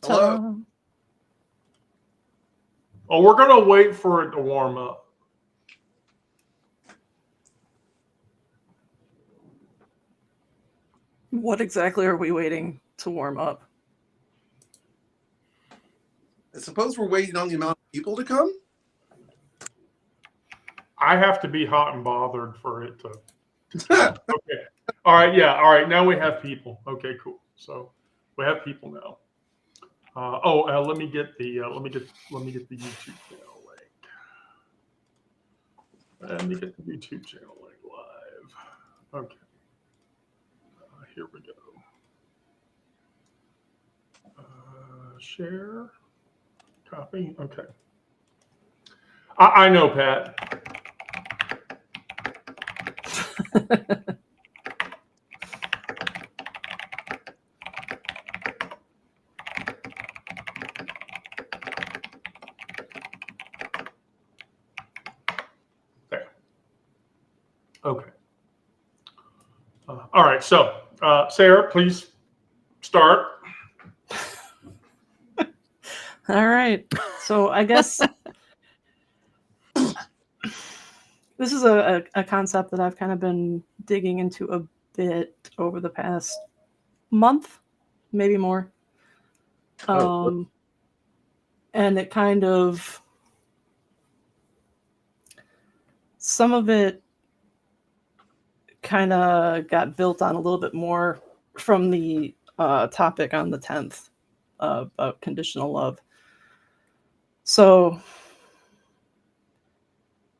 Hello. Oh, we're going to wait for it to warm up. What exactly are we waiting to warm up? I suppose we're waiting on the amount of people to come. I have to be hot and bothered for it to. Okay. All right. Yeah. All right. Now we have people. Okay. Cool. So we have people now. Let me get the YouTube channel link. Let me get the YouTube channel link live. Okay. Here we go. Share. Copy. Okay. I know, Pat. There. Okay. All right. So, Sarah, please start. All right. So I guess this is a concept that I've kind of been digging into a bit over the past month, maybe more. And it kind of, some of it kind of got built on a little bit more from the topic on the 10th about conditional love. So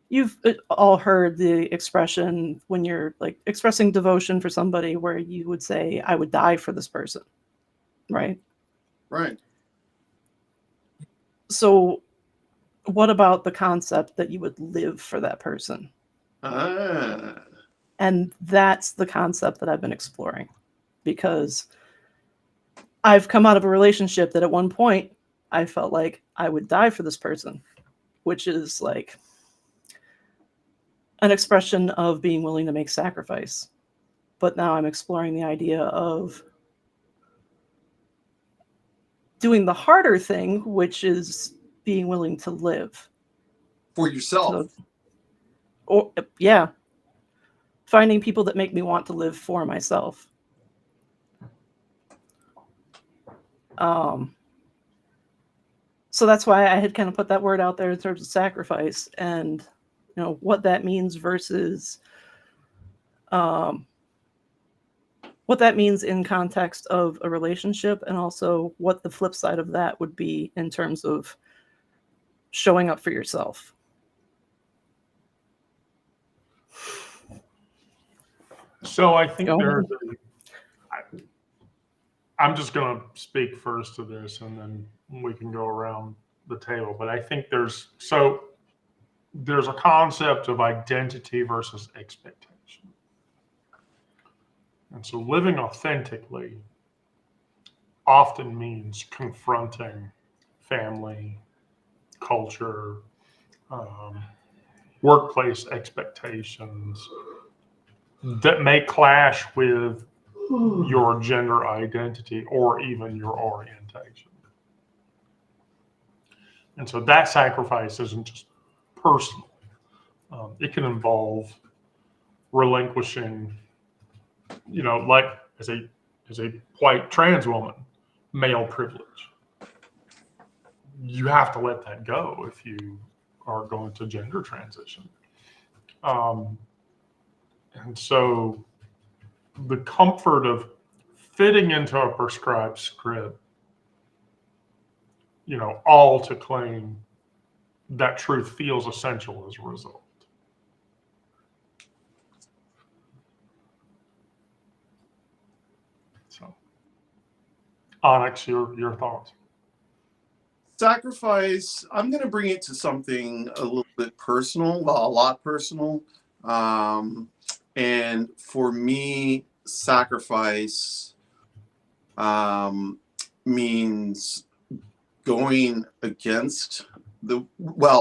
you've all heard the expression when you're like expressing devotion for somebody where you would say, I would die for this person, right? Right. So what about the concept that you would live for that person? And that's the concept that I've been exploring, because I've come out of a relationship that at one point I felt like I would die for this person, which is like an expression of being willing to make sacrifice. But now I'm exploring the idea of doing the harder thing, which is being willing to live for yourself. Finding people that make me want to live for myself. So that's why I had kind of put that word out there in terms of sacrifice, and what that means versus what that means in context of a relationship, and also what the flip side of that would be in terms of showing up for yourself. So I think I'm just going to speak first to this, and then we can go around the table. But I think there's a concept of identity versus expectation. And so living authentically often means confronting family, culture, workplace expectations that may clash with your gender identity or even your orientation. And so that sacrifice isn't just personal. It can involve relinquishing, like as a white trans woman, male privilege. You have to let that go if you are going to gender transition. And so the comfort of fitting into a prescribed script, all to claim that truth feels essential as a result. So, Onyx, your thoughts? Sacrifice, I'm going to bring it to something a little bit personal, well, a lot personal. And for me, sacrifice means going against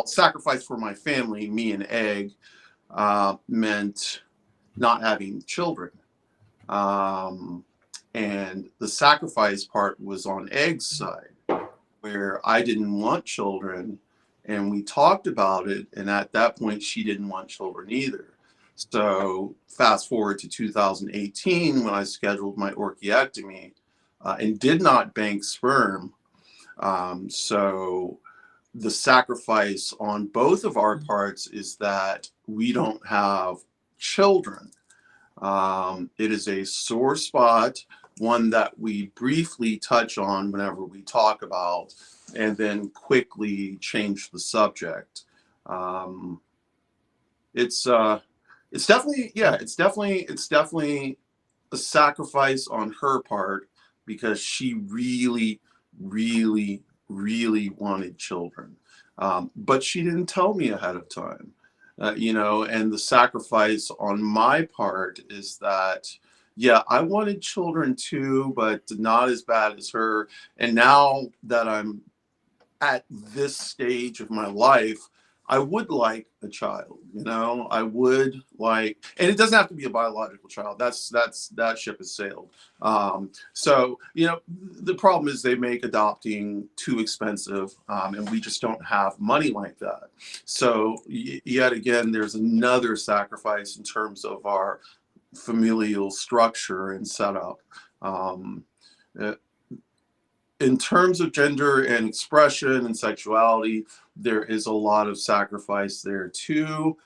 sacrifice for my family, me and Egg, meant not having children. And the sacrifice part was on Egg's side. where I didn't want children, and we talked about it, and at that point she didn't want children either. So fast forward to 2018 when I scheduled my orchiectomy, and did not bank sperm. So the sacrifice on both of our parts is that we don't have children. It is a sore spot, one that we briefly touch on whenever we talk about, and then quickly change the subject. It's definitely, yeah, it's definitely a sacrifice on her part, because she really, really, really wanted children. But she didn't tell me ahead of time. And the sacrifice on my part is that, yeah, I wanted children too, but not as bad as her. And now that I'm at this stage of my life, I would like a child, I would like, and it doesn't have to be a biological child. That ship has sailed. So, the problem is they make adopting too expensive, and we just don't have money like that. So yet again, there's another sacrifice in terms of our familial structure and setup. In terms of gender and expression and sexuality, there is a lot of sacrifice there too.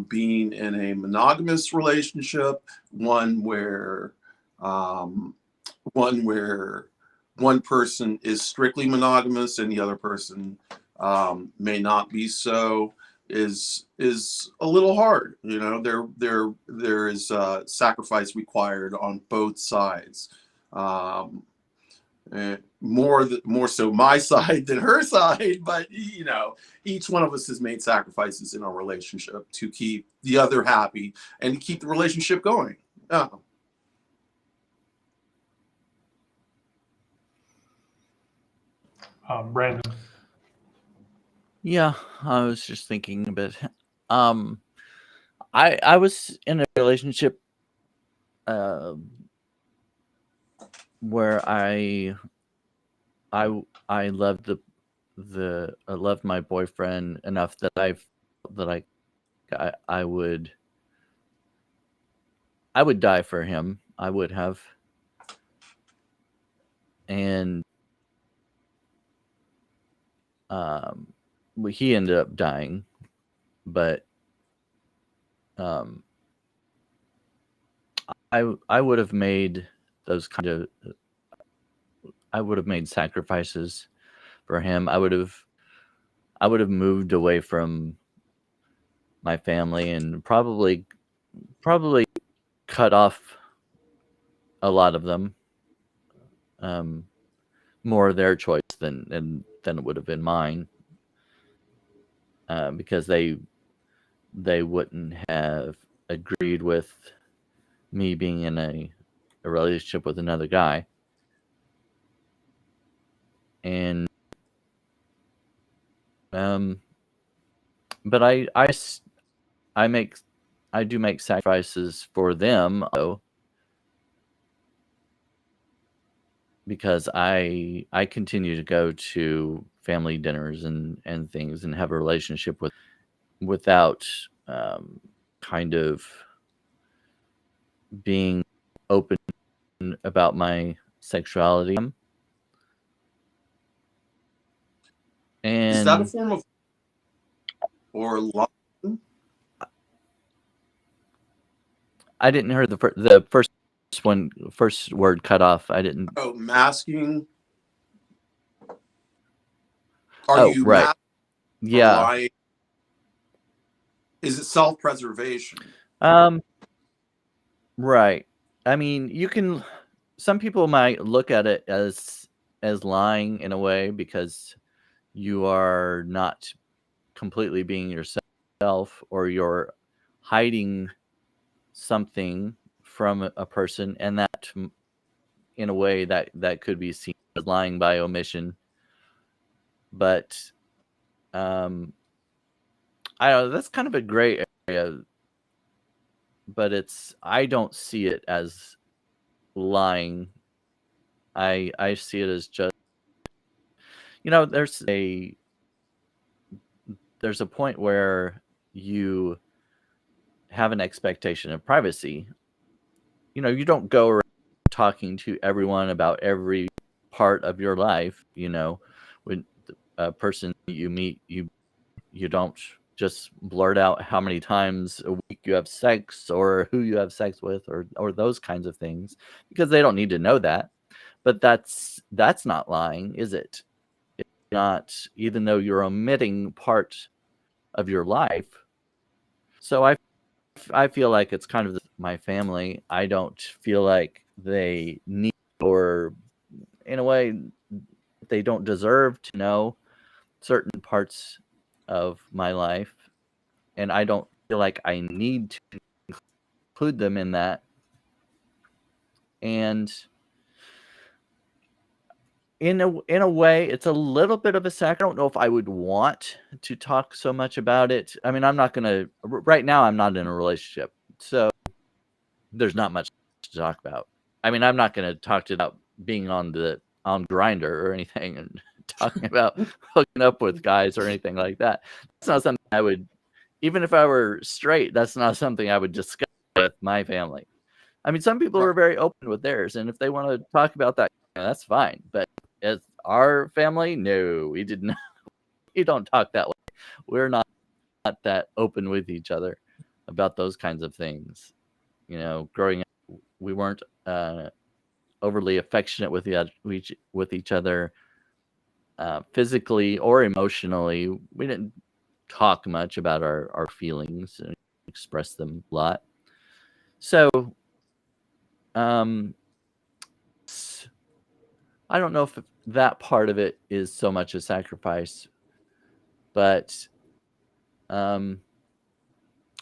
Being in a monogamous relationship, one where one person is strictly monogamous and the other person may not be so, is a little hard. There is sacrifice required on both sides. More so my side than her side, but each one of us has made sacrifices in our relationship to keep the other happy and to keep the relationship going. Brandon. Yeah, I was just thinking a bit. I was in a relationship where I loved I loved my boyfriend enough that I would die for him. I would have. And he ended up dying, but I would have made those I would have made sacrifices for him. I would have moved away from my family and probably cut off a lot of them. More their choice than it would have been mine, because they wouldn't have agreed with me being in a relationship with another guy. And but I do make sacrifices for them, though, because I continue to go to family dinners and things and have a relationship without kind of being open about my sexuality. And is that a form of or love? I didn't hear the first word cut off. I didn't. Oh, masking. Are you right? masking? Yeah. Is it self-preservation? Right. I mean, some people might look at it as lying in a way, because you are not completely being yourself, or you're hiding something from a person, and that in a way that could be seen as lying by omission. But I don't know, that's kind of a gray area, but I don't see it as lying. I see it as just you know, there's a point where you have an expectation of privacy. You know, you don't go around talking to everyone about every part of your life. You know, when a person you meet, you don't just blurt out how many times a week you have sex or who you have sex with or those kinds of things, because they don't need to know that. But that's not lying, is it? It's not, even though you're omitting part of your life. So I feel like it's kind of my family. I don't feel like they need, or in a way, they don't deserve to know certain parts of my life, and I don't feel like I need to include them in that. And in a way, it's a little bit of a sacrifice. I don't know if I would want to talk so much about it. I mean, I'm not gonna right now. I'm not in a relationship, so there's not much to talk about. I mean, I'm not gonna talk about being on Grinder or anything and talking about hooking up with guys or anything like that. It's not something I would, even if I were straight, that's not something I would discuss with my family. I mean, some people are very open with theirs, and if they want to talk about that, that's fine. But as our family, no, we did not. We don't talk that way. We're not that open with each other about those kinds of things. You know, growing up, we weren't overly affectionate with each other, physically or emotionally. We didn't talk much about our feelings and express them a lot. So, I don't know if that part of it is so much a sacrifice, but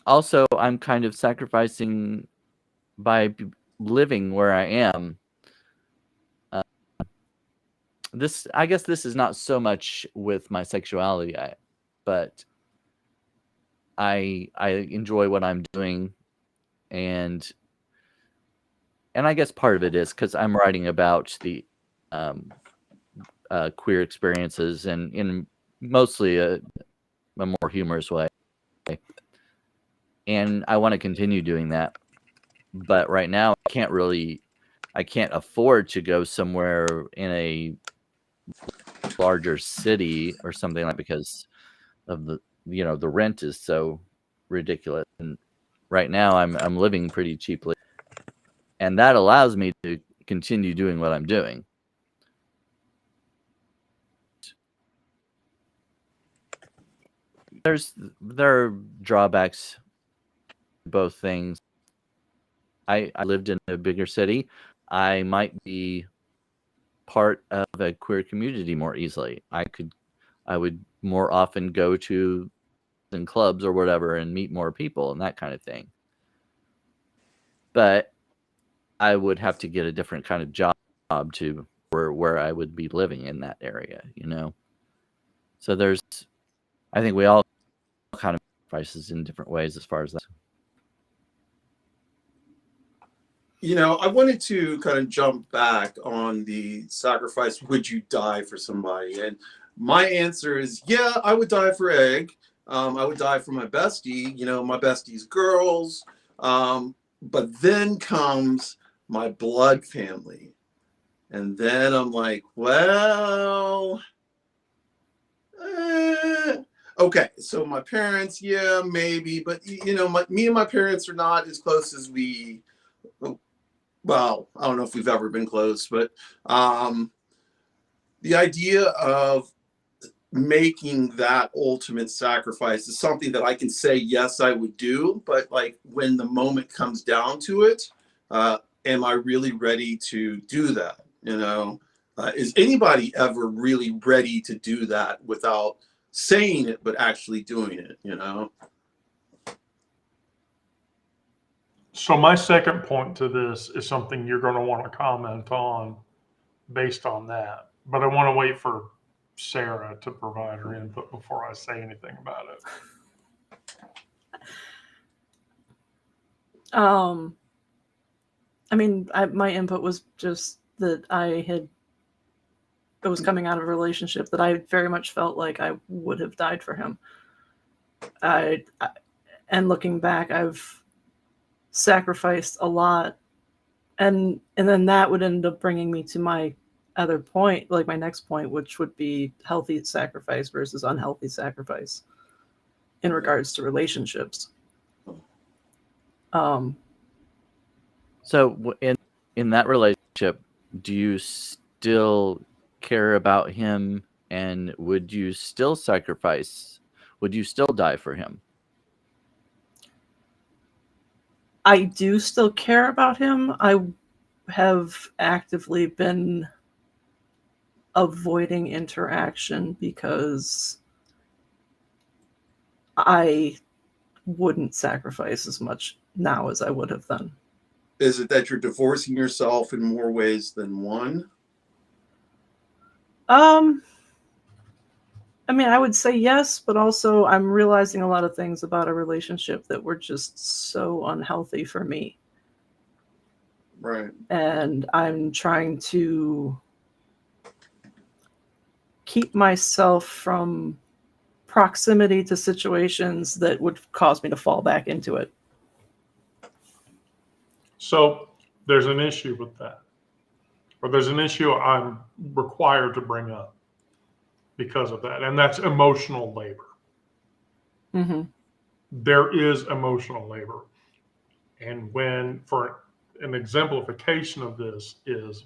also I'm kind of sacrificing by living where I am. I guess this is not so much with my sexuality, but I enjoy what I'm doing, and I guess part of it is because I'm writing about the queer experiences, and in mostly a more humorous way. And I want to continue doing that. But right now, I can't afford to go somewhere in a larger city or something like, because of the rent is so ridiculous. And right now I'm living pretty cheaply, and that allows me to continue doing what I'm doing. There are drawbacks to both things. I lived in a bigger city. I might be part of a queer community more easily. I would more often go to clubs or whatever and meet more people and that kind of thing. But I would have to get a different kind of job to where I would be living in that area, you know. So I think we all kind of sacrifices in different ways as far as that. You know, I wanted to kind of jump back on the sacrifice. Would you die for somebody? And my answer is, yeah, I would die for Egg. I would die for my bestie, you know, my bestie's girls. But then comes my blood family. And then I'm like, well, okay, so my parents, yeah, maybe. But, you know, me and my parents are not as close as well, I don't know if we've ever been close, but the idea of making that ultimate sacrifice is something that I can say, yes, I would do. But like when the moment comes down to it, am I really ready to do that? You know, is anybody ever really ready to do that without saying it, but actually doing it, you know? So my second point to this is something you're going to want to comment on based on that. But I want to wait for Sarah to provide her input before I say anything about it. I mean, my input was just that I had was coming out of a relationship that I very much felt like I would have died for him. And looking back, I've sacrificed a lot, and then that would end up bringing me to my other point, like my next point, which would be healthy sacrifice versus unhealthy sacrifice in regards to relationships. So in that relationship, do you still care about him, and would you still sacrifice? Would you still die for him? I do still care about him. I have actively been avoiding interaction because I wouldn't sacrifice as much now as I would have then. Is it that you're divorcing yourself in more ways than one? I mean, I would say yes, but also I'm realizing a lot of things about a relationship that were just so unhealthy for me. Right. And I'm trying to keep myself from proximity to situations that would cause me to fall back into it. So there's an issue with that, or there's an issue I'm required to bring up because of that, and that's emotional labor. Mm-hmm. There is emotional labor, and when, for an exemplification of this, is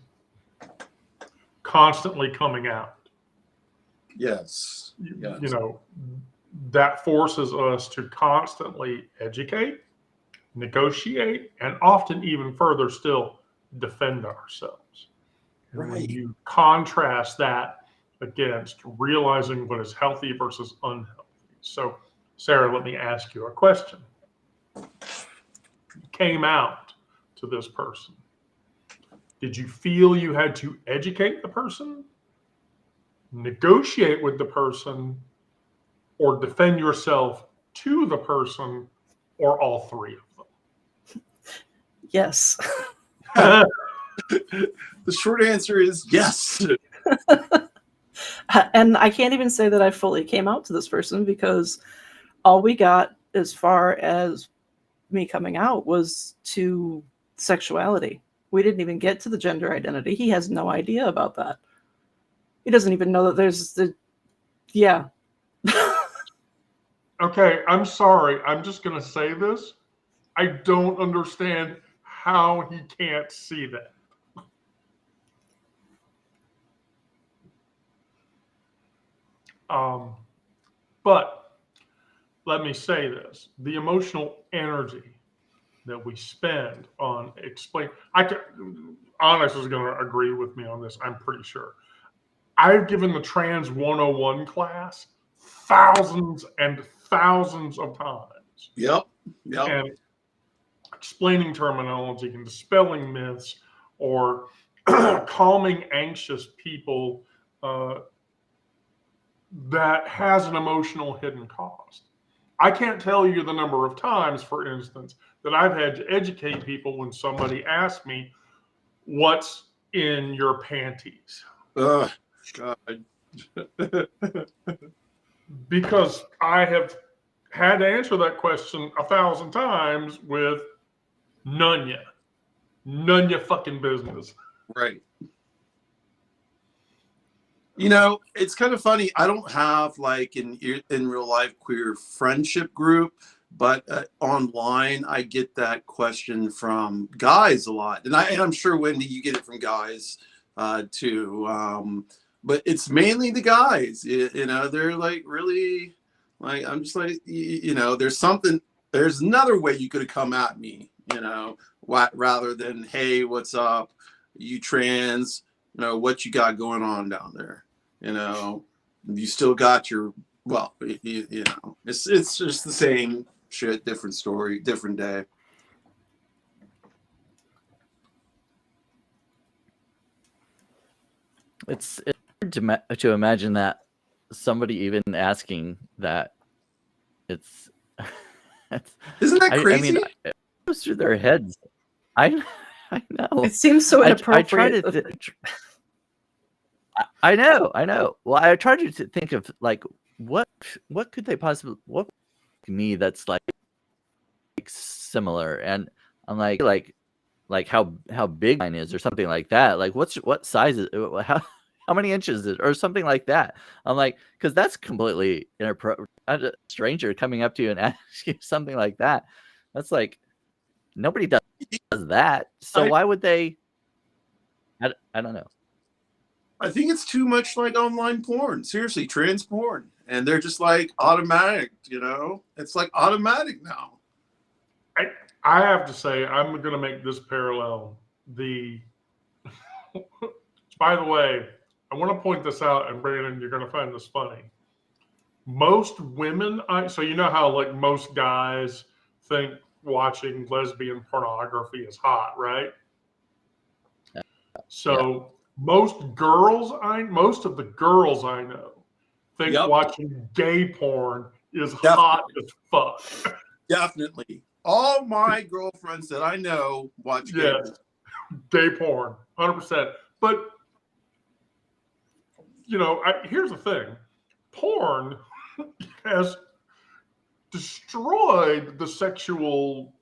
constantly coming out. Yes. You know, that forces us to constantly educate, negotiate, and often even further still defend ourselves. And when Right. you contrast that against realizing what is healthy versus unhealthy. So, Sarah, let me ask you a question. You came out to this person. Did you feel you had to educate the person, negotiate with the person, or defend yourself to the person, or all three of them? Yes. The short answer is yes. And I can't even say that I fully came out to this person because all we got as far as me coming out was to sexuality. We didn't even get to the gender identity. He has no idea about that. He doesn't even know that there's the, yeah. Okay, I'm sorry. I'm just going to say this. I don't understand how he can't see that. But let me say this: the emotional energy that we spend on Honest is going to agree with me on this, I'm pretty sure. I've given the Trans 101 class thousands and thousands of times. Yep. And explaining terminology and dispelling myths, or calming anxious people that has an emotional hidden cost. I can't tell you the number of times, for instance, that I've had to educate people when somebody asked me, "What's in your panties?" God. Because I have had to answer that question 1,000 times with none ya. None ya fucking business. Right. You know, it's kind of funny. I don't have like in real life queer friendship group, but online I get that question from guys a lot, and I'm sure Wendy, you get it from guys too. But it's mainly the guys. You know, they're like really like I'm just like you know, there's another way you could have come at me. You know, rather than hey, what's up? You trans? You know, what you got going on down there? You know, you still got your, well, you know, it's just the same shit, different story, different day. It's hard to imagine that somebody even asking that. It's Isn't that crazy? I mean, it goes through their heads. I know. It seems so inappropriate. I know. Well, I tried to think of like what could they possibly what me that's like similar, and I'm like how big mine is or something like that. Like what size is how many inches is it or something like that. I'm like, because that's completely inappropriate. A stranger coming up to you and asking you something like that. That's like nobody does that. So why would they? I don't know. I think it's too much like online porn. Seriously, trans porn. And they're just like automatic, It's like automatic now. I have to say, I'm going to make this parallel. By the way, I want to point this out, and Brandon, you're going to find this funny. Most women, so you know how like most guys think watching lesbian pornography is hot, right? So most of the girls I know think watching gay porn is hot as fuck. Definitely. All my girlfriends that I know watch gay porn. Gay porn, 100%. But, here's the thing. Porn has destroyed the sexual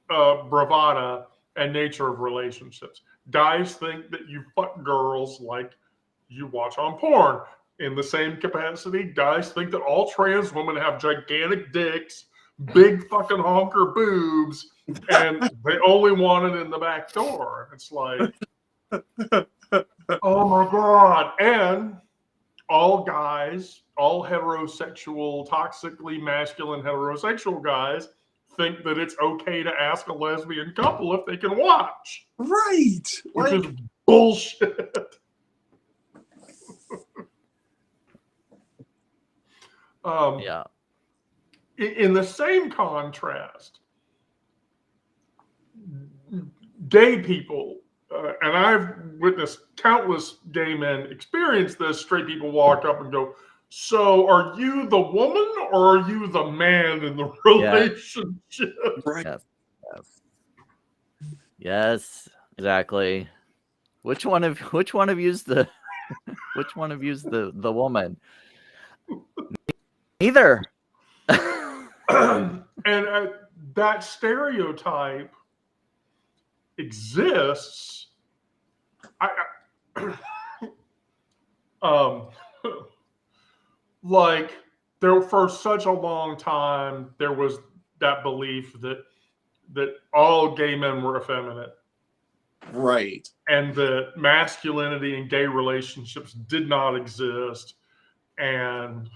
bravado and nature of relationships. Guys think that you fuck girls like you watch on porn. In the same capacity, guys think that all trans women have gigantic dicks, big fucking honker boobs, and they only want it in the back door. It's like, oh my God. And all guys, all heterosexual, toxically masculine heterosexual guys think that it's okay to ask a lesbian couple if they can watch. Right. Which is bullshit. In the same contrast, gay people, and I've witnessed countless gay men experience this, straight people walk up and go, so are you the woman or are you the man in the relationship? Right. Yes, exactly. Which one of you's the the woman? Neither. And that stereotype exists. Like there for such a long time, there was that belief that all gay men were effeminate. Right. And that masculinity in gay relationships did not exist. And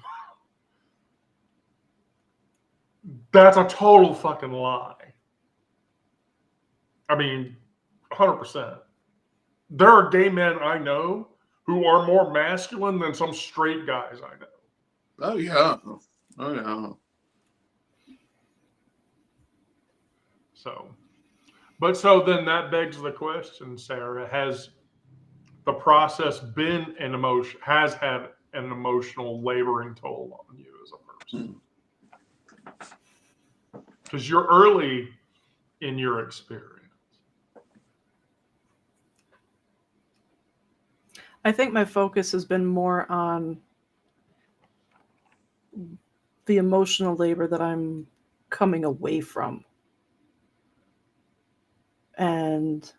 that's a total fucking lie. I mean, 100%. There are gay men I know who are more masculine than some straight guys I know. Oh, yeah. Oh, yeah. So then that begs the question, Sarah, has the process been has had an emotional laboring toll on you as a person? Because you're early in your experience. I think my focus has been more on the emotional labor that I'm coming away from. And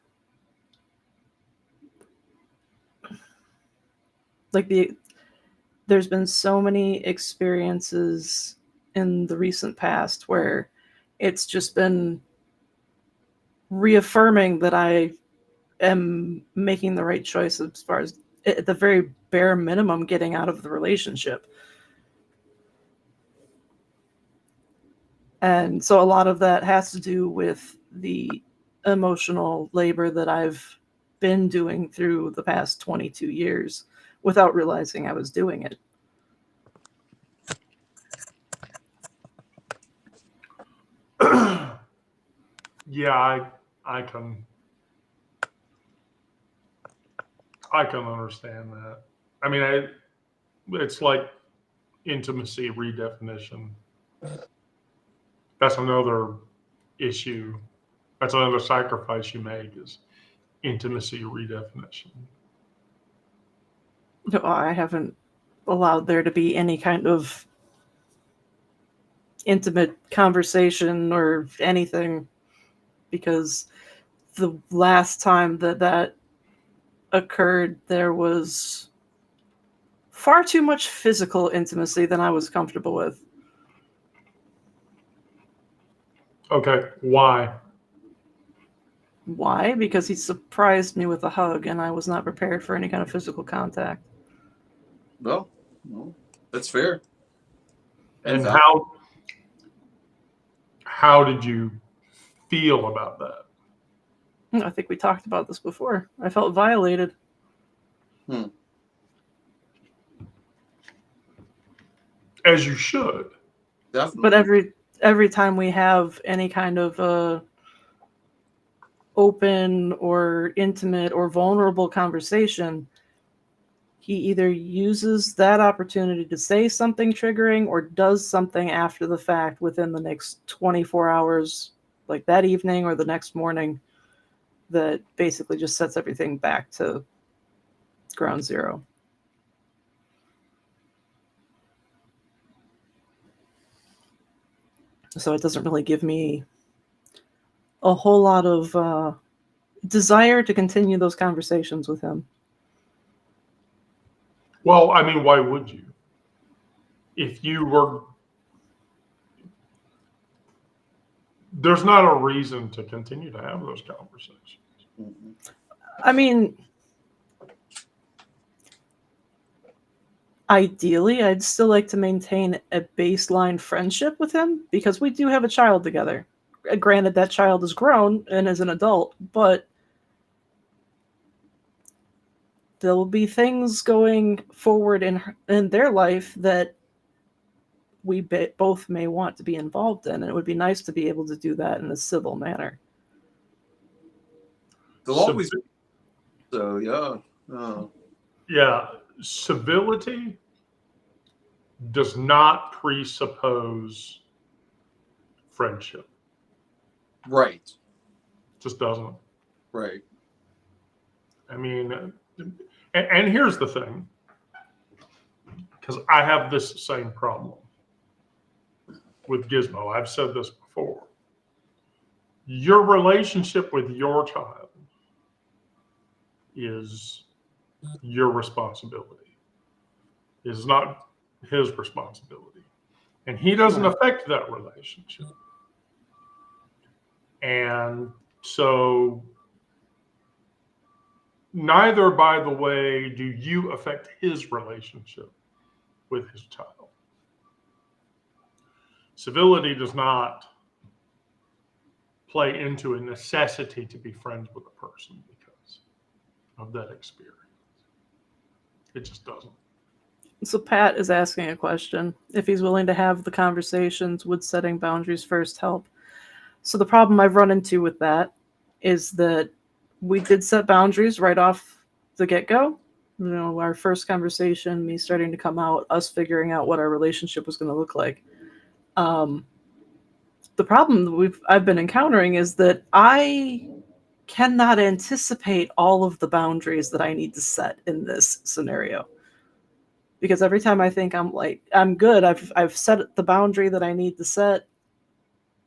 like there's been so many experiences in the recent past where it's just been reaffirming that I am making the right choice as far as at the very bare minimum getting out of the relationship. And so a lot of that has to do with the emotional labor that I've been doing through the past 22 years without realizing I was doing it. Yeah, I can understand that. I mean, it's like intimacy redefinition. That's another issue. That's another sacrifice you make is intimacy redefinition. No, I haven't allowed there to be any kind of intimate conversation or anything, because the last time that occurred, there was far too much physical intimacy than I was comfortable with. Okay, why? Why? Because he surprised me with a hug, and I was not prepared for any kind of physical contact. Well, that's fair. And valid. how did you feel about that? I think we talked about this before. I felt violated. As you should. Definitely. But every time we have any kind of open or intimate or vulnerable conversation, he either uses that opportunity to say something triggering or does something after the fact within the next 24 hours, like that evening or the next morning, that basically just sets everything back to ground zero. So it doesn't really give me a whole lot of desire to continue those conversations with him. Well, I mean, why would you? If you were... There's not a reason to continue to have those conversations. Mm-hmm. I mean, ideally, I'd still like to maintain a baseline friendship with him because we do have a child together. Granted, that child is grown and is an adult, but there will be things going forward in their life that we both may want to be involved in, and it would be nice to be able to do that in a civil manner. They'll always be. So, yeah. Yeah, civility does not presuppose friendship. Right. Just doesn't. Right. I mean, and here's the thing, because I have this same problem with Gizmo. I've said this before. Your relationship with your child is your responsibility. It is not his responsibility. And he doesn't affect that relationship. And so neither, by the way, do you affect his relationship with his child. Civility does not play into a necessity to be friends with a person because of that experience. It just doesn't. So Pat is asking a question. If he's willing to have the conversations, would setting boundaries first help? So the problem I've run into with that is that we did set boundaries right off the get-go. You know, our first conversation, me starting to come out, us figuring out what our relationship was going to look like. The problem I've been encountering is that I cannot anticipate all of the boundaries that I need to set in this scenario. Because every time I think I'm good, I've set the boundary that I need to set,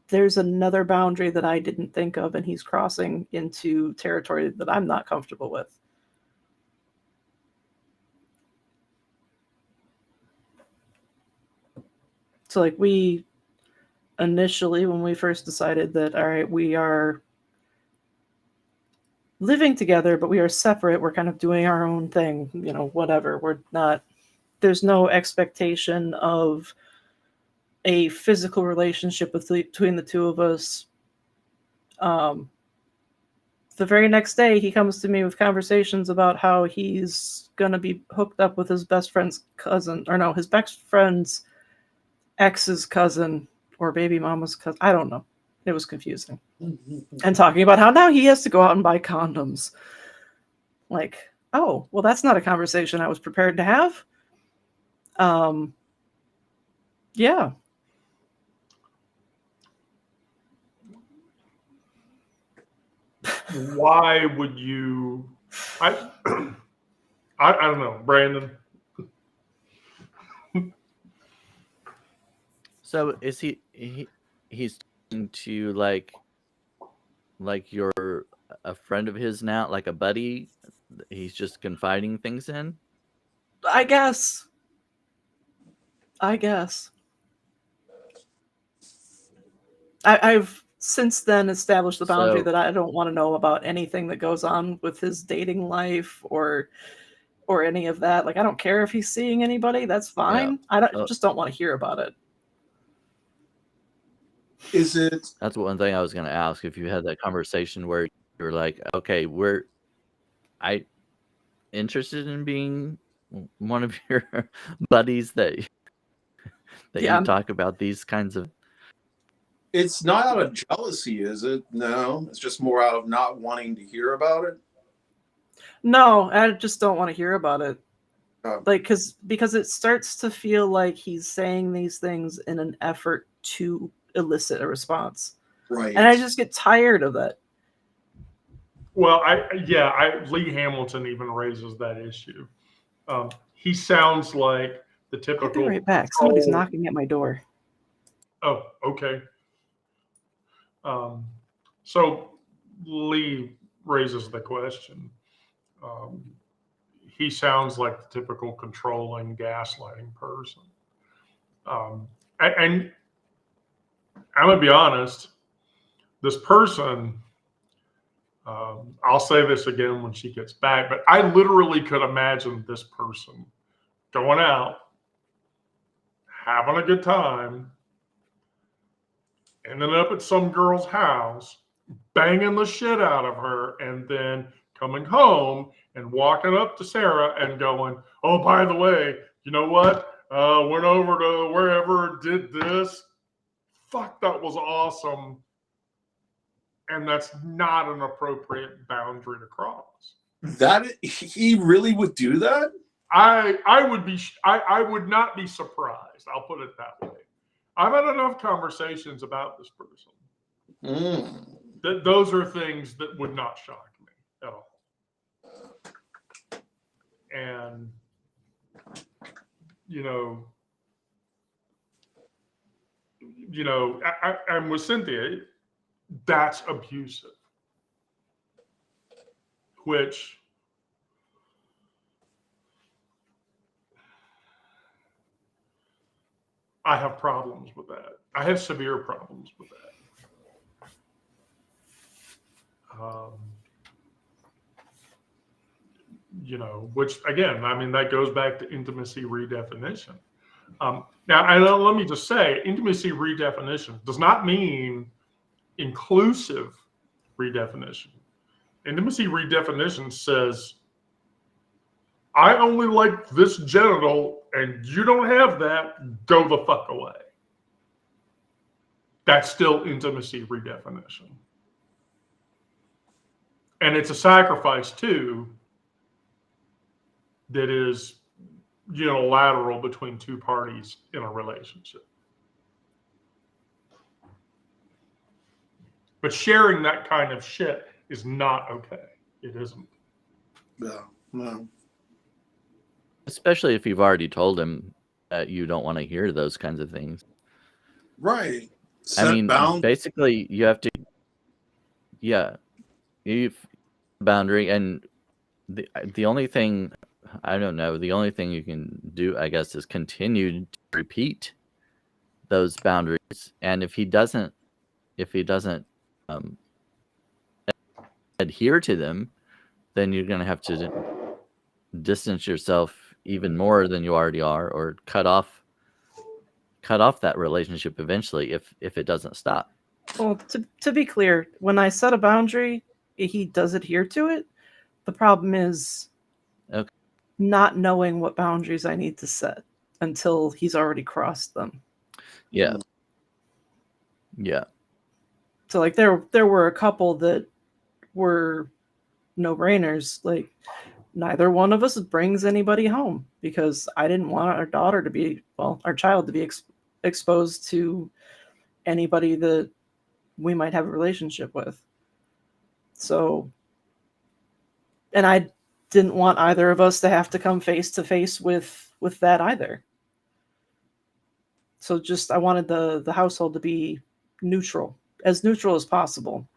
there's another boundary that I didn't think of, and he's crossing into territory that I'm not comfortable with. So like we initially, when we first decided that, all right, we are living together, but we are separate, we're kind of doing our own thing, you know, whatever. We're not, there's no expectation of a physical relationship between the two of us. The very next day, he comes to me with conversations about how he's going to be hooked up with his best friend's cousin, or no, his best friend's ex's cousin or baby mama's cousin. I don't know. It was confusing. And talking about how now he has to go out and buy condoms. Like, oh, well, that's not a conversation I was prepared to have. Yeah. Why would you? I don't know, Brandon. So is he's talking to like you're a friend of his now, like a buddy? He's just confiding things in? I guess. I've since then established the boundary So that I don't want to know about anything that goes on with his dating life or any of that. Like, I don't care if he's seeing anybody. That's yeah. fine. I just don't want to hear about it. Is it? That's one thing I was going to ask. If you had that conversation where you're like, okay, I interested in being one of your buddies that Yeah. you talk about these kinds of. It's not out of jealousy, is it? No, it's just more out of not wanting to hear about it. No, I just don't want to hear about it. Oh. Like, because it starts to feel like he's saying these things in an effort to elicit a response. Right. And I just get tired of it. Well, Lee Hamilton even raises that issue. He sounds like the typical. I'll be right back. Somebody's knocking at my door. Oh, okay. So Lee raises the question. He sounds like the typical controlling, gaslighting person. And I'm going to be honest, this person, I'll say this again when she gets back, but I literally could imagine this person going out, having a good time, ending up at some girl's house, banging the shit out of her, and then coming home and walking up to Sarah and going, oh, by the way, you know what? Went over to wherever, did this. Fuck, that was awesome. And that's not an appropriate boundary to cross. That he really would do that? I would not be surprised. I'll put it that way. I've had enough conversations about this person. Those are things that would not shock me at all. And, I'm with Cynthia, that's abusive. Which I have problems with that. I have severe problems with that. Which again, I mean, that goes back to intimacy redefinition. Now, let me just say, intimacy redefinition does not mean inclusive redefinition. Intimacy redefinition says, I only like this genital and you don't have that, go the fuck away. That's still intimacy redefinition. And it's a sacrifice too that is unilateral between two parties in a relationship. But sharing that kind of shit is not okay. It isn't. No. Especially if you've already told him that you don't want to hear those kinds of things. Right. Basically, you have to. Yeah, you've boundary, and the only thing, I don't know, the only thing you can do, I guess, is continue to repeat those boundaries. And if he doesn't adhere to them, then you're going to have to distance yourself even more than you already are, or cut off that relationship eventually if it doesn't stop. Well, to be clear, when I set a boundary, he does adhere to it. The problem is not knowing what boundaries I need to set until he's already crossed them. Yeah. So like there were a couple that were no-brainers. Like, neither one of us brings anybody home because I didn't want our child to be exposed to anybody that we might have a relationship with. So, and I didn't want either of us to have to come face to face with that either. So just I wanted the household to be neutral as possible.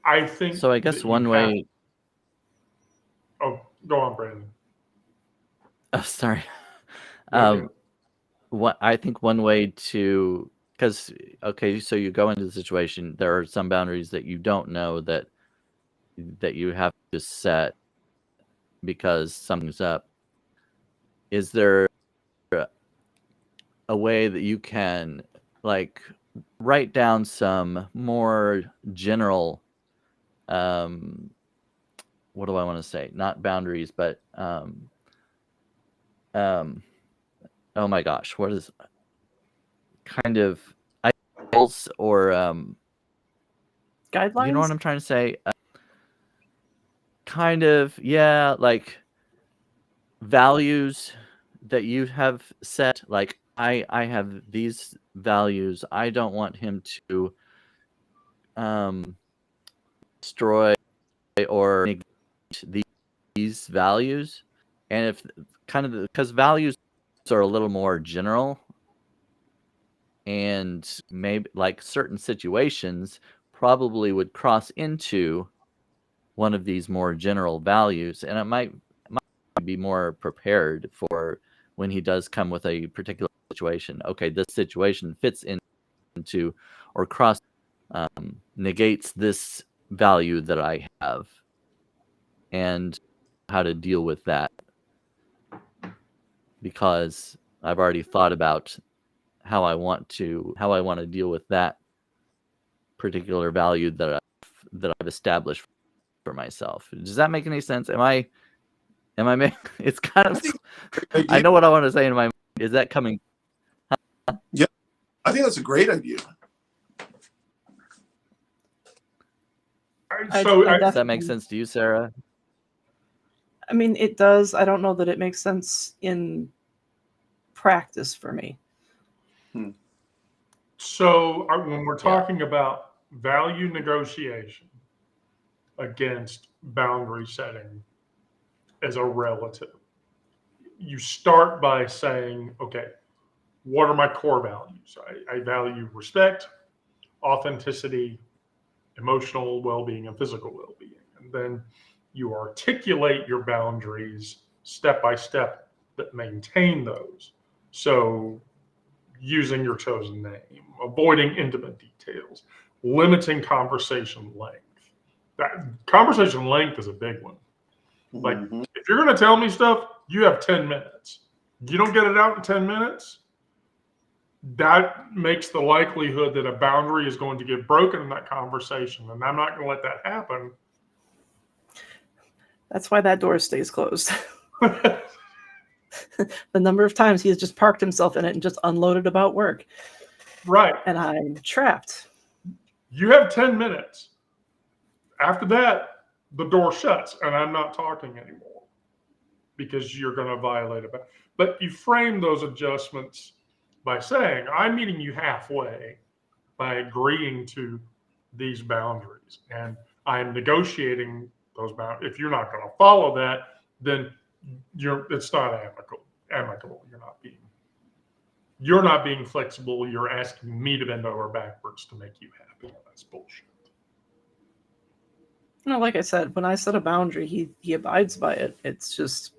I think So I guess that you one have- way. Oh, go on, Brandon. Oh, sorry. No, What I think one way to, because okay, so you go into the situation. There are some boundaries that you don't know that you have to set because something's up. Is there a way that you can like write down some more general what do I want to say? Not boundaries, but oh my gosh, what is kind of ideals or Guidelines? you know what I'm trying to say? Kind of, yeah, like values that you have set. Like I have these values. I don't want him to destroy or negate these values. And if kind of because values are a little more general, and maybe like certain situations probably would cross into one of these more general values, and it might be more prepared for when he does come with a particular situation. Okay, this situation fits into or cross negates this value that I have, and how to deal with that, because I've already thought about how I want to deal with that particular value that I've established for myself. Does that make any sense? Am I making it's kind of I know what I want to say in my mind. Is that coming? Yeah, I think that's a great idea. So Does that make sense to you, Sarah? I mean, it does. I don't know that it makes sense in practice for me. So when we're talking about value negotiation against boundary setting as a relative, you start by saying, okay, what are my core values? I value respect, authenticity, emotional well-being, and physical well-being. And then you articulate your boundaries step by step that maintain those. So using your chosen name, avoiding intimate details, limiting conversation length. That conversation length is a big one. Like, if you're going to tell me stuff, you have 10 minutes. You don't get it out in 10 minutes, that makes the likelihood that a boundary is going to get broken in that conversation. And I'm not going to let that happen. That's why that door stays closed. The number of times he has just parked himself in it and just unloaded about work. Right. And I'm trapped. You have 10 minutes. After that, the door shuts and I'm not talking anymore because you're going to violate it. But you frame those adjustments by saying, I'm meeting you halfway by agreeing to these boundaries. And I'm negotiating those boundaries. If you're not going to follow that, then it's not amicable. You're not being flexible. You're asking me to bend over backwards to make you happy. That's bullshit. No, like I said, when I set a boundary, he abides by it. It's just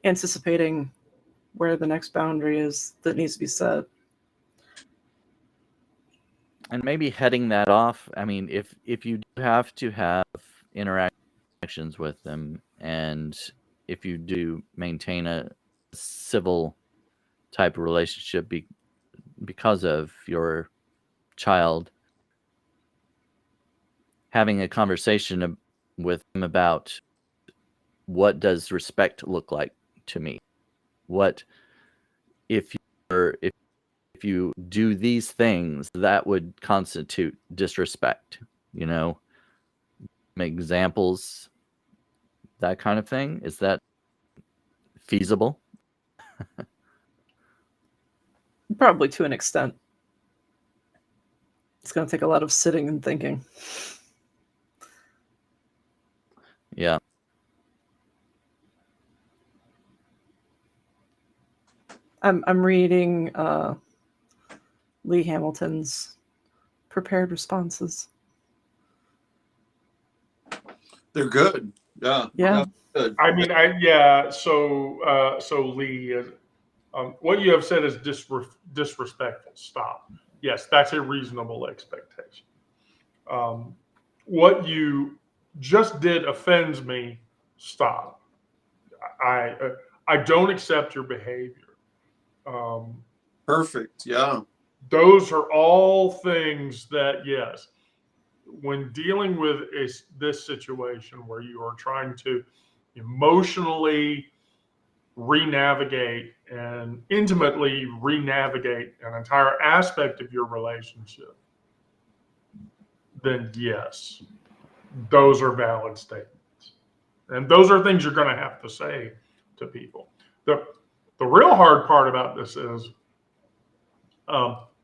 anticipating where the next boundary is that needs to be set. And maybe heading that off. I mean, if you do have to have interactions with them, and if you do maintain a civil type of relationship because of your child, having a conversation with them about what does respect look like to me? What if you do these things that would constitute disrespect? You know, make examples, that kind of thing. Is that feasible? Probably to an extent. It's going to take a lot of sitting and thinking. Yeah. I'm reading Lee Hamilton's prepared responses. They're good. Yeah. Yeah. Good. I mean, so Lee, what you have said is disrespectful. Stop. Yes, that's a reasonable expectation. What you just did offends me. Stop. I don't accept your behavior. Perfect. Yeah. Those are all things that, yes, when dealing with this situation where you are trying to emotionally re-navigate and intimately re-navigate an entire aspect of your relationship, then yes, those are valid statements. And those are things you're going to have to say to people. The real hard part about this is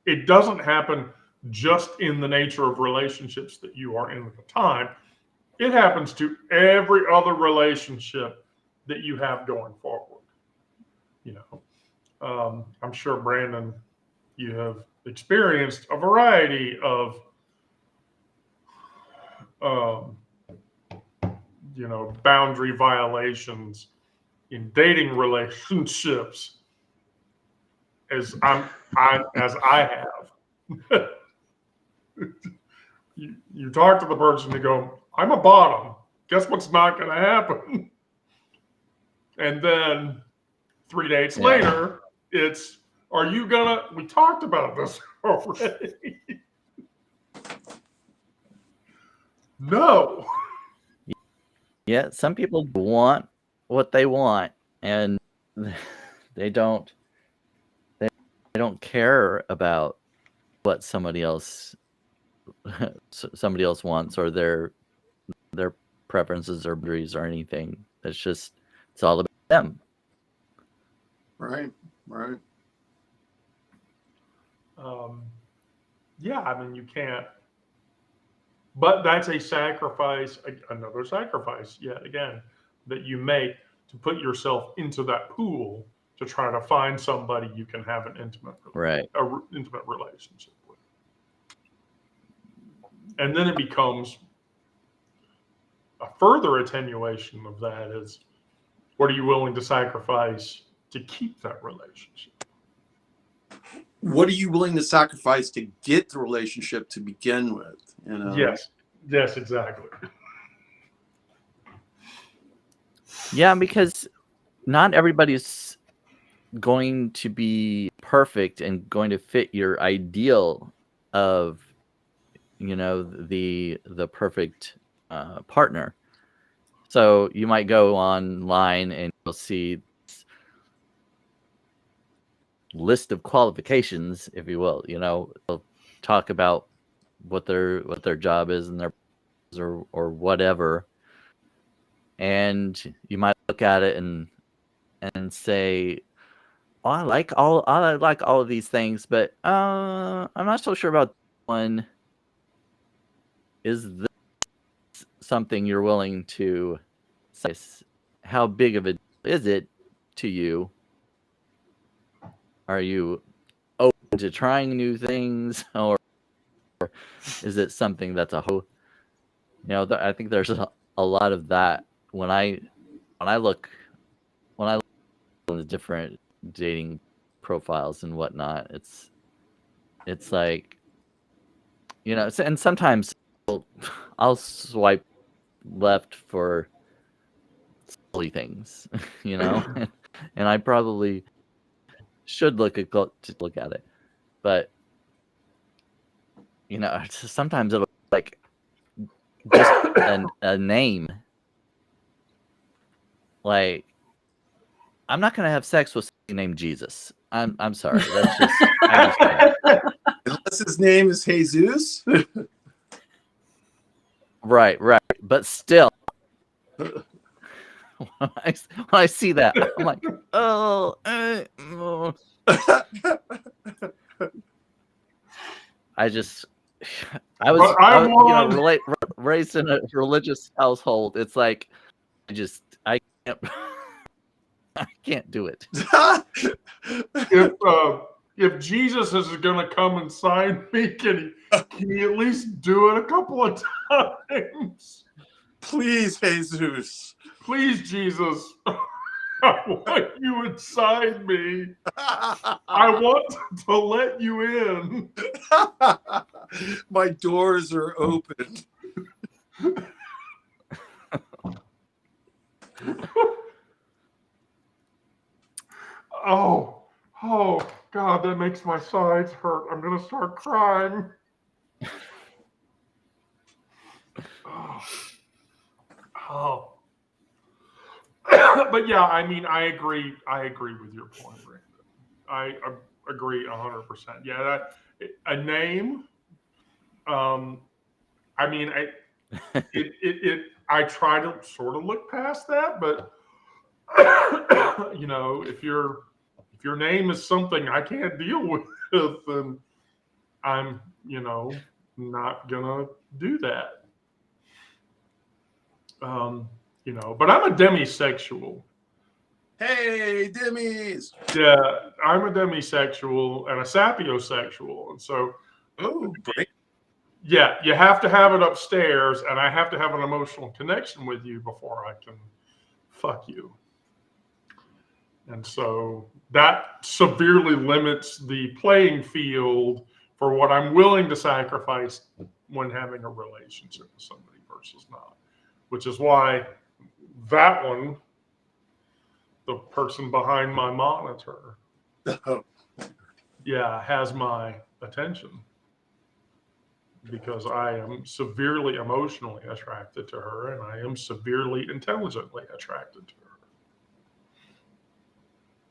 it doesn't happen just in the nature of relationships that you are in at the time. It happens to every other relationship that you have going forward. You know, I'm sure, Brandon, you have experienced a variety of, boundary violations in dating relationships, as I have. You talk to the person, you go, "I'm a bottom. Guess what's not going to happen?" And then 3 dates later, it's, "Are you gonna?" We talked about this already. No. Yeah, some people want what they want, and they don't care about what somebody else wants, or their preferences or boundaries or anything. It's all about them. Right. Right. Yeah, I mean, you can't. But that's a sacrifice, another sacrifice, yet again, that you make to put yourself into that pool to try to find somebody you can have an intimate relationship with. And then it becomes a further attenuation of that is, what are you willing to sacrifice to keep that relationship? What are you willing to sacrifice to get the relationship to begin with? You know? Yes, exactly. Yeah, because not everybody's going to be perfect and going to fit your ideal of, the perfect partner. So you might go online and you'll see this list of qualifications, if you will. They'll talk about what their job is and their or whatever, and you might look at it and say, "Oh, I like all of these things, but I'm not so sure about one. Is this something you're willing to say? How big of a deal is it to you? Are you open to trying new things, or is it something that's a whole?" I think there's a lot of that when I look at the different dating profiles and whatnot. It's like, and sometimes I'll swipe left for silly things, and I probably should look at it, but sometimes it'll like just a name. Like, I'm not gonna have sex with somebody named Jesus. I'm sorry. That's just I just can't. Unless his name is Jesus. Right. But still, when I see that, I'm like, oh. I was raised in a religious household. It's like, I can't I can't do it. If Jesus is going to come and sign me, can he at least do it a couple of times? Please, Jesus. Please, Jesus. I want you inside me. I want to let you in. My doors are open. Oh, God, that makes my sides hurt. I'm going to start crying. Oh. But yeah, I mean, I agree with your point, Brandon. I agree 100%. Yeah, a name. I mean, I try to sort of look past that, but if your name is something I can't deal with, then I'm not gonna do that. But I'm a demisexual. Hey, Demis. Yeah, I'm a demisexual and a sapiosexual, and so Oh, great. yeah, you have to have it upstairs, and I have to have an emotional connection with you before I can fuck you. And so that severely limits the playing field for what I'm willing to sacrifice when having a relationship with somebody versus not. Which is why that one, the person behind my monitor, has my attention. Because I am severely emotionally attracted to her, and I am severely intelligently attracted to her.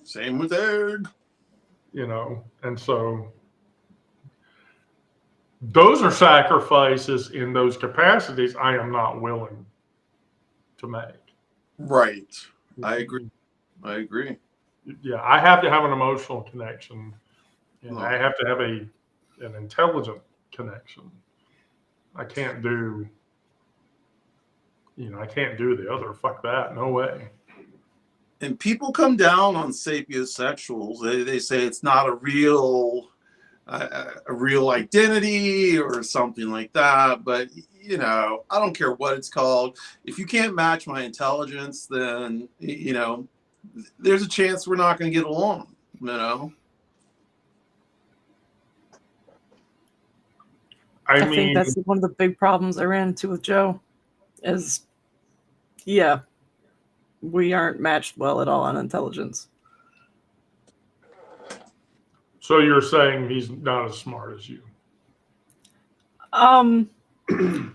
Same with Eric. And so those are sacrifices in those capacities I am not willing to make. Right. I agree. Yeah, I have to have an emotional connection, and Oh. I have to have an intelligent connection. I can't do the other. Fuck that. No way. And people come down on sapiosexuals. They say it's not a real identity or something like that. But I don't care what it's called. If you can't match my intelligence, then there's a chance we're not going to get along. I think that's one of the big problems I ran into with Joe is, we aren't matched well at all on intelligence. So you're saying he's not as smart as you?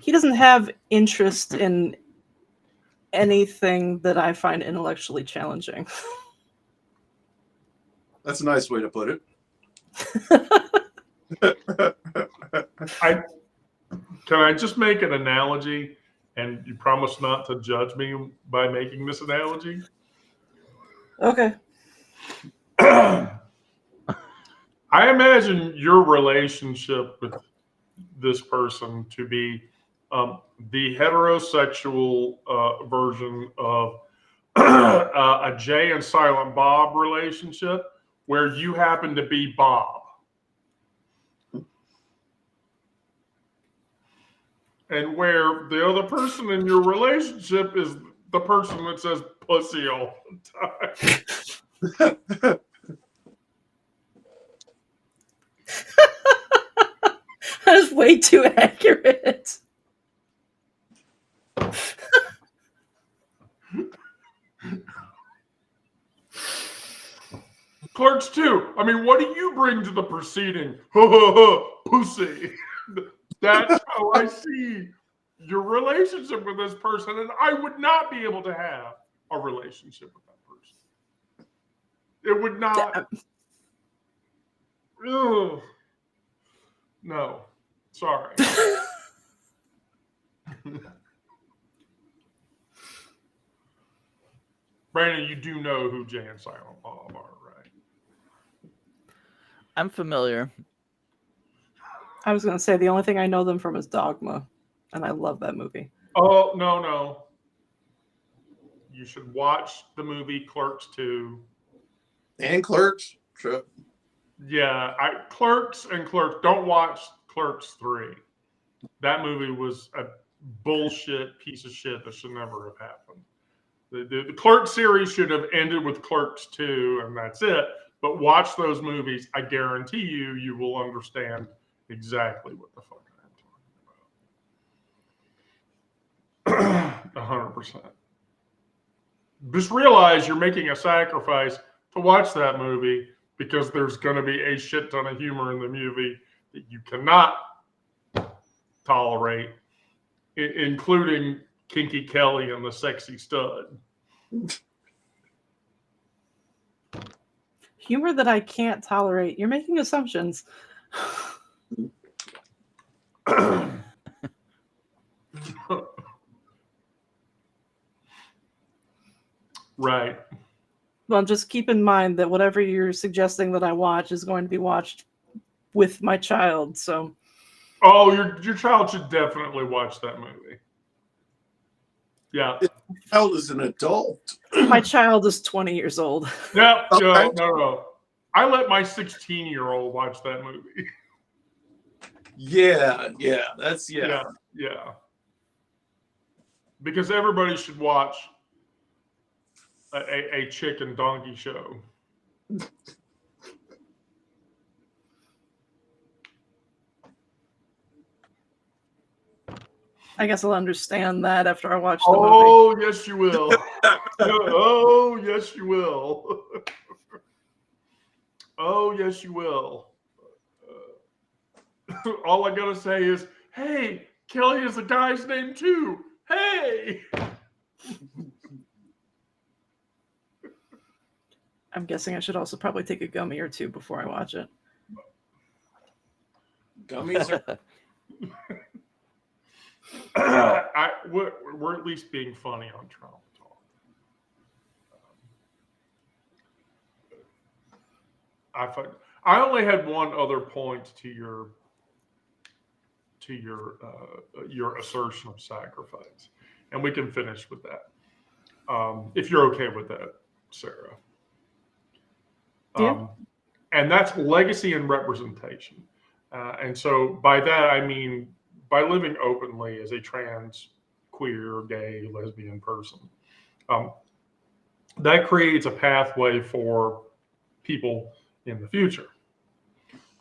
He doesn't have interest in anything that I find intellectually challenging. That's a nice way to put it. Can I just make an analogy, and you promise not to judge me by making this analogy? Okay. I imagine your relationship with this person to be the heterosexual version of a Jay and Silent Bob relationship, where you happen to be Bob. And where the other person in your relationship is the person that says pussy all the time. That's way too accurate. Clerks too. I mean, what do you bring to the proceeding? Pussy. That's how I see your relationship with this person, and I would not be able to have a relationship with that person. It would not. Ugh. No. Sorry. Brandon, you do know who Jay and Silent Bob are, right? I'm familiar. I was going to say the only thing I know them from is Dogma, and I love that movie. Oh, no. You should watch the movie Clerks 2. And Clerks. Sure. Yeah, Clerks and Clerks. Don't watch Clerks 3. That movie was a bullshit piece of shit that should never have happened. The Clerks series should have ended with Clerks 2, and that's it. But watch those movies. I guarantee you will understand exactly what the fuck I'm talking about. 100%. Just realize you're making a sacrifice to watch that movie because there's going to be a shit ton of humor in the movie that you cannot tolerate, including Kinky Kelly and the Sexy Stud. Humor that I can't tolerate. You're making assumptions. Right. Well, just keep in mind that whatever you're suggesting that I watch is going to be watched with my child. So, oh, your child should definitely watch that movie. Yeah. Child is an adult. my child is 20 years old. No, Okay. no. I let my 16-year-old watch that movie. Yeah. That's Yeah. Because everybody should watch a chick and donkey show. I guess I'll understand that after I watch the movie. Oh, yes, you will. Oh, yes, you will. Oh, yes, you will. All I gotta say is, hey, Kelly is a guy's name too. Hey. I'm guessing I should also probably take a gummy or two before I watch it. Gummies are. We're at least being funny on Trauma Talk. I only had one other point to your assertion of sacrifice, and we can finish with that if you're okay with that, Sarah. Yeah. And that's legacy and representation. And so by that I mean by living openly as a trans, queer, gay, lesbian person, that creates a pathway for people in the future.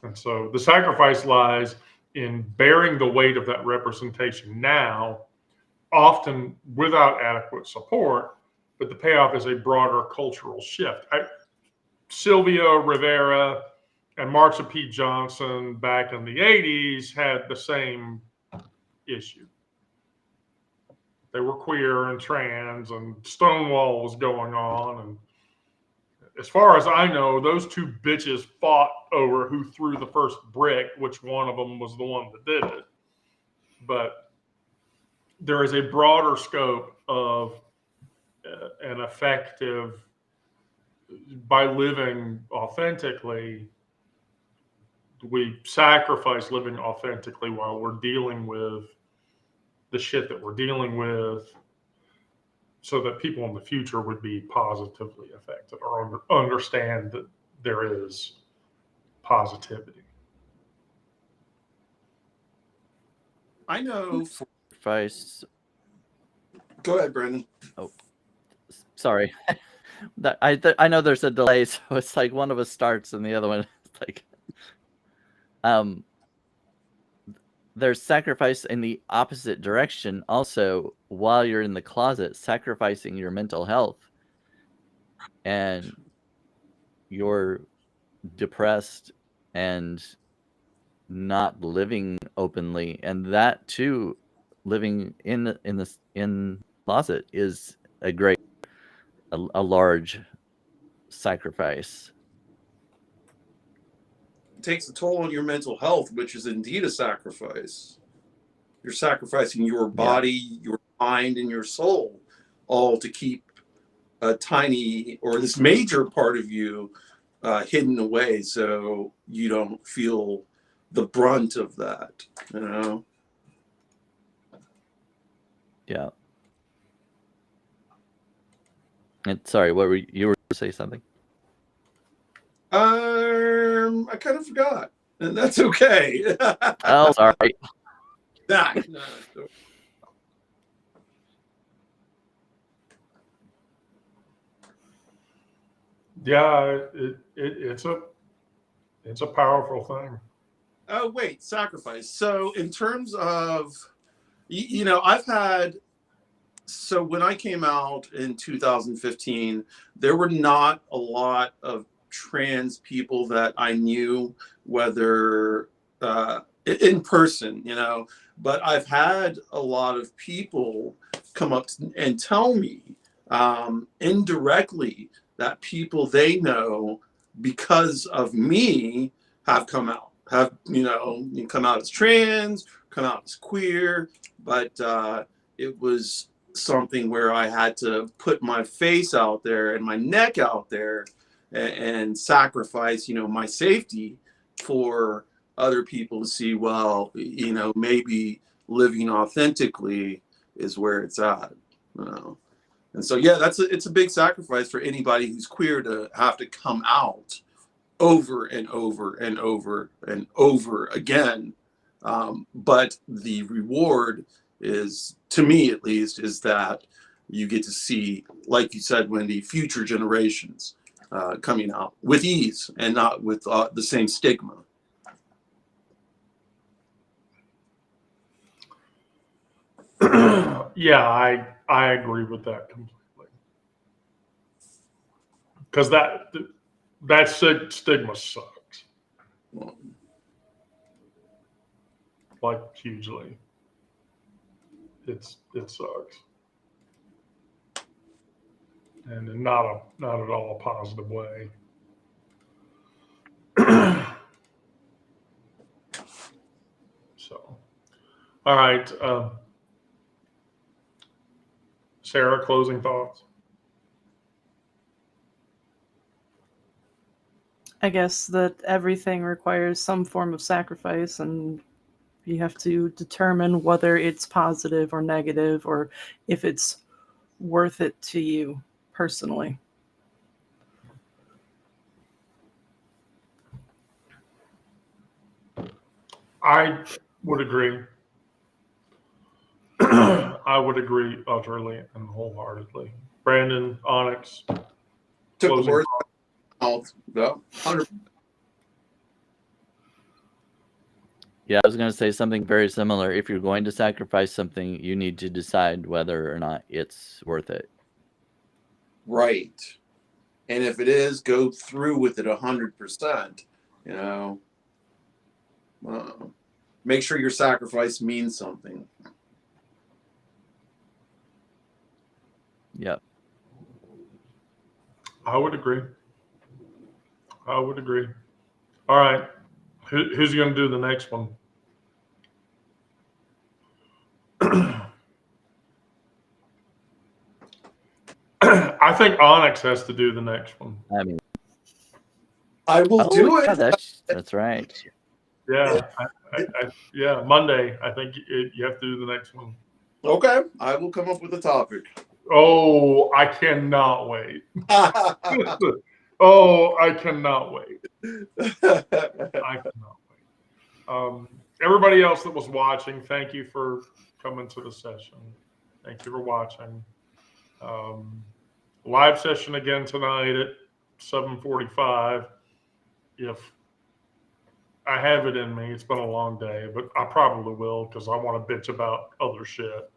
And so the sacrifice lies in bearing the weight of that representation now, often without adequate support, but the payoff is a broader cultural shift. Sylvia Rivera and Marsha P. Johnson back in the 80s had the same issue. They were queer and trans, and Stonewall was going on. And as far as I know, those two bitches fought over who threw the first brick, which one of them was the one that did it. But there is a broader scope of an effective, by living authentically, we sacrifice living authentically while we're dealing with the shit that we're dealing with, so that people in the future would be positively affected or understand that there is positivity. I know. Sacrifice. Go ahead, Brandon. Oh, sorry. I know there's a delay, so it's like one of us starts and the other one is like, there's sacrifice in the opposite direction. Also, while you're in the closet, sacrificing your mental health, and you're depressed and not living openly, and that too, living in the closet is a large sacrifice. It takes a toll on your mental health, which is indeed a sacrifice. You're sacrificing your body, your mind, and your soul, all to keep a tiny or this major part of you hidden away, so you don't feel the brunt of that. You know. Yeah. Sorry, what were you were to say something? I kind of forgot, and that's okay. Oh, sorry. Nah. Yeah, it's a powerful thing. Oh, wait, sacrifice. So in terms of, you know, I've had, so when I came out in 2015, there were not a lot of trans people that I knew, whether in person, you know, but I've had a lot of people come up and tell me indirectly that people they know because of me have come out, have, you know, come out as trans, come out as queer, but it was something where I had to put my face out there and my neck out there and sacrifice, you know, my safety for other people to see, well, you know, maybe living authentically is where it's at, you know. And so, yeah, it's a big sacrifice for anybody who's queer to have to come out over and over and over and over again. But the reward is, to me at least, is that you get to see, like you said, Wendy, future generations coming out with ease and not with the same stigma. Yeah, I agree with that completely. Because that stigma sucks. Well, Like hugely. It sucks. And in not at all a positive way. So, all right. Sarah, closing thoughts? I guess that everything requires some form of sacrifice, and you have to determine whether it's positive or negative, or if it's worth it to you personally. I would agree. I would agree utterly and wholeheartedly. Brandon, Onyx, took the closing words thoughts. out, though. 100%. Yeah, I was going to say something very similar. If you're going to sacrifice something, you need to decide whether or not it's worth it. Right. And if it is, go through with it 100%. You know, make sure your sacrifice means something. Yep. I would agree. I would agree. All right. Who's going to do the next one? I think Onyx has to do the next one. I mean, I will do yeah, it. that's right. Yeah, yeah. Monday, I think you have to do the next one. Okay, I will come up with a topic. Oh, I cannot wait. Oh, I cannot wait. I cannot wait. Everybody else that was watching, thank you for coming to the session. Thank you for watching. Live session again tonight at 7:45. If I have it in me, it's been a long day, but I probably will because I want to bitch about other shit.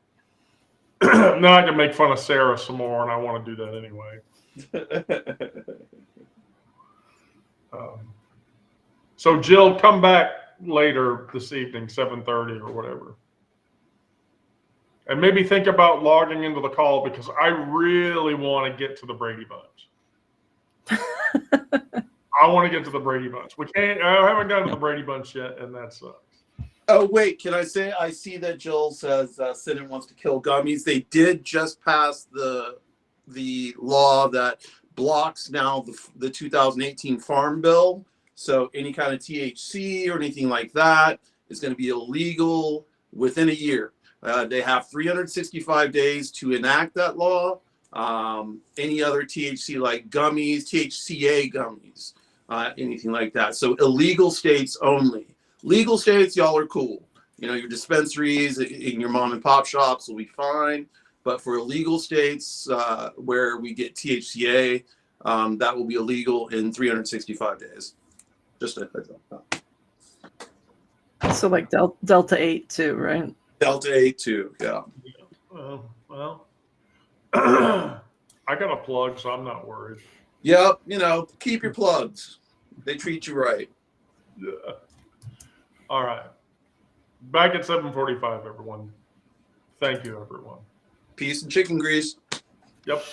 Now I can make fun of Sarah some more, and I want to do that anyway. So Jill, come back later this evening, 7:30 or whatever. And maybe think about logging into the call because I really want to get to the Brady Bunch. I want to get to the Brady Bunch. I haven't gotten to the Brady Bunch yet, and that sucks. Oh, wait, can I say, I see that Jill says Senate wants to kill gummies. They did just pass the law that blocks now the 2018 Farm Bill. So any kind of THC or anything like that is going to be illegal within a year. They have 365 days to enact that law. any other THC like gummies, THCA gummies, anything like that. So illegal states only. Legal states, y'all are cool. You know, your dispensaries in your mom and pop shops will be fine. But for illegal states where we get THCA, that will be illegal in 365 days. Just a heads up. So like Delta 8 too, right? Delta 8 too, yeah. Well, I got a plug, so I'm not worried. Yep, you know, keep your plugs. They treat you right. Yeah. All right. Back at 7:45, everyone. Thank you, everyone. Peace and chicken grease. Yep.